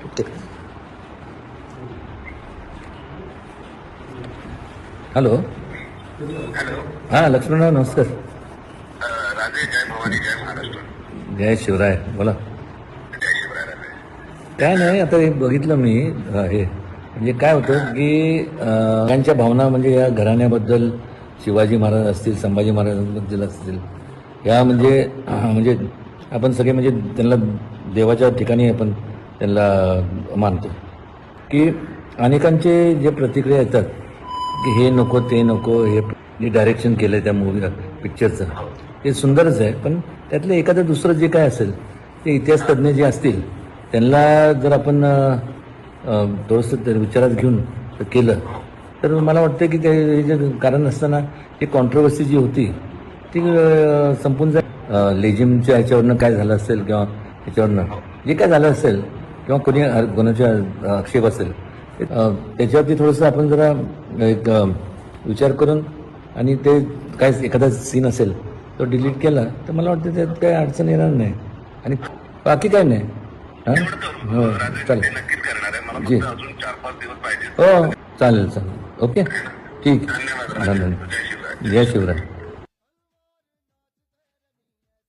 Okay. Hello. Hello. हां लक्ष्मणराव नमस्कार. राजे, जय भवानी, जय महाराष्ट्र. जय शिवराय. बोला. जय शिवराय राजे. काय नाही, आता हे बघितलं मी हे म्हणजे काय होतं की त्यांच्या भावना म्हणजे या घराण्याबद्दल, शिवाजी महाराज असतील, संभाजी महाराजांबद्दल असतील, या म्हणजे म्हणजे आपण सगळे म्हणजे त्यांना देवाच्या ठिकाणी आपण त्यांना मानतो की अनेकांचे जे प्रतिक्रिया येतात की हे नको ते नको, हे डायरेक्शन केलं आहे त्या मूवी पिक्चरचं, ते सुंदरच आहे. पण त्यातलं एखादं दुसरं जे काय असेल ते इतिहास तज्ज्ञ जे असतील त्यांना जर आपण थोडंसं विचारात घेऊन केलं तर मला वाटतं की ते जे कारण असताना ही कॉन्ट्रोवर्सी जी होती ती संपून जाईल. लेझिमच्या ह्याच्यावरनं काय झालं असेल किंवा ह्याच्यावरनं जे काय झालं असेल किंवा कोणी कोणाच्या आक्षेप असेल त्याच्यावरती थोडंसं आपण जरा एक विचार करून आणि ते काय एखादा सीन असेल तो डिलीट केला तर मला वाटतं त्यात काही अडचण येणार नाही आणि बाकी काय नाही. हां हो चालेल. नक्कीच करणार आहे. मला जी फक्त अजून 4-5 दिवस पाहिजे. हो चालेल चालेल. ओके ठीक. धन्यवाद. धन्यवाद. जय शिवराय. जय शिवराय.